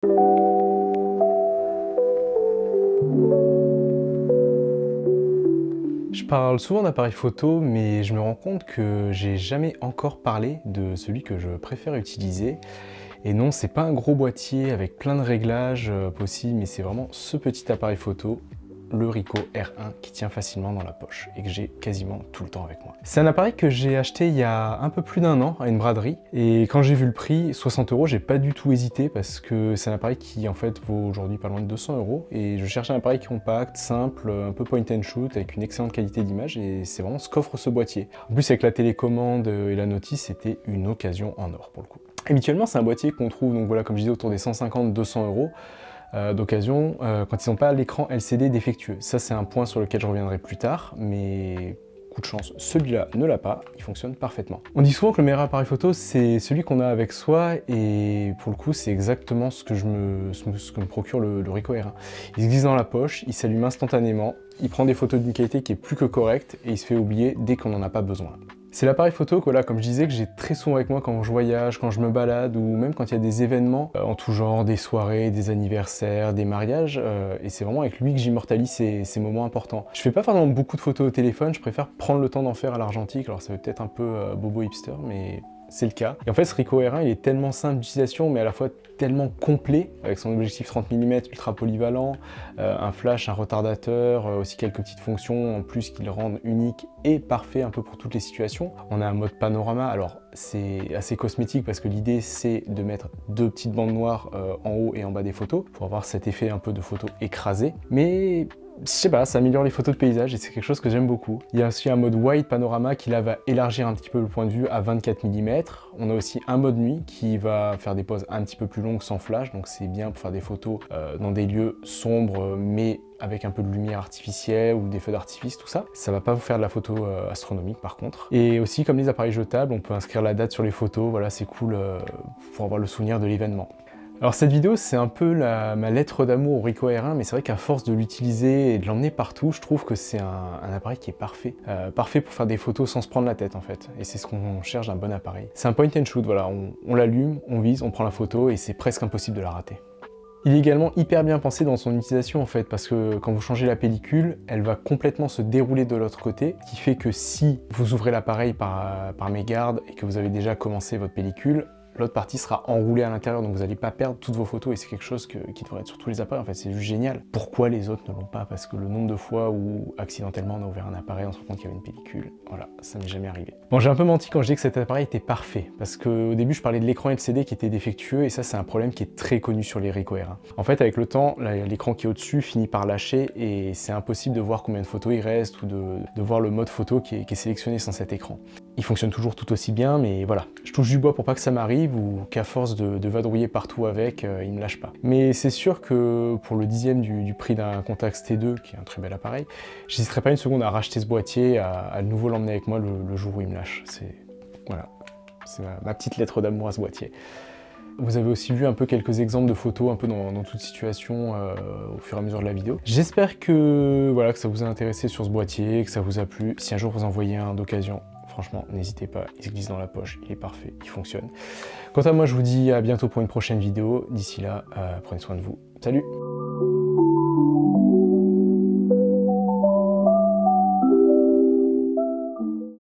Je parle souvent d'appareil photo, mais je me rends compte que j'ai jamais encore parlé de celui que je préfère utiliser. Et non, c'est pas un gros boîtier avec plein de réglages possibles, mais c'est vraiment ce petit appareil photo, le Ricoh R1, qui tient facilement dans la poche et que j'ai quasiment tout le temps avec moi. C'est un appareil que j'ai acheté il y a un peu plus d'un an à une braderie, et quand j'ai vu le prix, 60 €, j'ai pas du tout hésité parce que c'est un appareil qui en fait vaut aujourd'hui pas loin de 200 €, et je cherchais un appareil compact, simple, un peu point and shoot, avec une excellente qualité d'image, et c'est vraiment ce qu'offre ce boîtier. En plus avec la télécommande et la notice, c'était une occasion en or pour le coup. Habituellement, c'est un boîtier qu'on trouve, donc voilà, comme je disais, autour des 150-200 € d'occasion, quand ils n'ont pas l'écran LCD défectueux. Ça, c'est un point sur lequel je reviendrai plus tard, mais coup de chance, celui-là ne l'a pas, il fonctionne parfaitement. On dit souvent que le meilleur appareil photo, c'est celui qu'on a avec soi, et pour le coup, c'est exactement ce que me procure le Ricoh R1. Il se glisse dans la poche, il s'allume instantanément, il prend des photos d'une qualité qui est plus que correcte, et il se fait oublier dès qu'on n'en a pas besoin. C'est l'appareil photo que, là, comme je disais, que j'ai très souvent avec moi quand je voyage, quand je me balade, ou même quand il y a des événements en tout genre, des soirées, des anniversaires, des mariages, et c'est vraiment avec lui que j'immortalise ces moments importants. Je fais pas forcément beaucoup de photos au téléphone, je préfère prendre le temps d'en faire à l'argentique, alors ça fait peut-être un peu bobo hipster, mais c'est le cas. Et en fait, ce Ricoh R1, il est tellement simple d'utilisation, mais à la fois tellement complet, avec son objectif 30 mm ultra polyvalent, un flash, un retardateur, aussi quelques petites fonctions en plus qui le rendent unique et parfait un peu pour toutes les situations. On a un mode panorama, alors c'est assez cosmétique parce que l'idée c'est de mettre deux petites bandes noires en haut et en bas des photos pour avoir cet effet un peu de photo écrasée, mais je sais pas, ça améliore les photos de paysage et c'est quelque chose que j'aime beaucoup. Il y a aussi un mode wide panorama qui là va élargir un petit peu le point de vue à 24 mm. On a aussi un mode nuit qui va faire des poses un petit peu plus longues sans flash, donc c'est bien pour faire des photos dans des lieux sombres mais avec un peu de lumière artificielle ou des feux d'artifice, tout ça. Ça va pas vous faire de la photo astronomique par contre. Et aussi, comme les appareils jetables, on peut inscrire la date sur les photos, voilà, c'est cool pour avoir le souvenir de l'événement. Alors cette vidéo, c'est un peu ma lettre d'amour au Ricoh R1, mais c'est vrai qu'à force de l'utiliser et de l'emmener partout, je trouve que c'est un appareil qui est parfait. Parfait pour faire des photos sans se prendre la tête en fait, et c'est ce qu'on cherche d'un bon appareil. C'est un point and shoot, voilà, on l'allume, on vise, on prend la photo, et c'est presque impossible de la rater. Il est également hyper bien pensé dans son utilisation en fait, parce que quand vous changez la pellicule, elle va complètement se dérouler de l'autre côté, ce qui fait que si vous ouvrez l'appareil par mégarde et que vous avez déjà commencé votre pellicule, l'autre partie sera enroulée à l'intérieur, donc vous n'allez pas perdre toutes vos photos, et c'est quelque chose qui devrait être sur tous les appareils, en fait, c'est juste génial. Pourquoi les autres ne l'ont pas? Parce que le nombre de fois où accidentellement on a ouvert un appareil, on se rend compte qu'il y avait une pellicule, voilà, ça m'est jamais arrivé. Bon, j'ai un peu menti quand je dis que cet appareil était parfait, parce qu'au début je parlais de l'écran LCD qui était défectueux, et ça c'est un problème qui est très connu sur les Ricoh R1. En fait, avec le temps, l'écran qui est au-dessus finit par lâcher, et c'est impossible de voir combien de photos il reste, ou de voir le mode photo qui est sélectionné sans cet écran. Il fonctionne toujours tout aussi bien, mais voilà, je touche du bois pour pas que ça m'arrive, ou qu'à force de vadrouiller partout avec, il me lâche pas. Mais c'est sûr que pour le 10e du prix d'un Contax T2, qui est un très bel appareil, j'hésiterai pas une seconde à racheter ce boîtier, à de nouveau l'emmener avec moi le jour où il me lâche. Voilà, c'est ma petite lettre d'amour à ce boîtier. Vous avez aussi vu un peu quelques exemples de photos un peu dans toute situation au fur et à mesure de la vidéo. J'espère que, voilà, que ça vous a intéressé sur ce boîtier, que ça vous a plu. Si un jour vous en voyez un d'occasion, franchement, n'hésitez pas, il se glisse dans la poche, il est parfait, il fonctionne. Quant à moi, je vous dis à bientôt pour une prochaine vidéo. D'ici là, prenez soin de vous. Salut!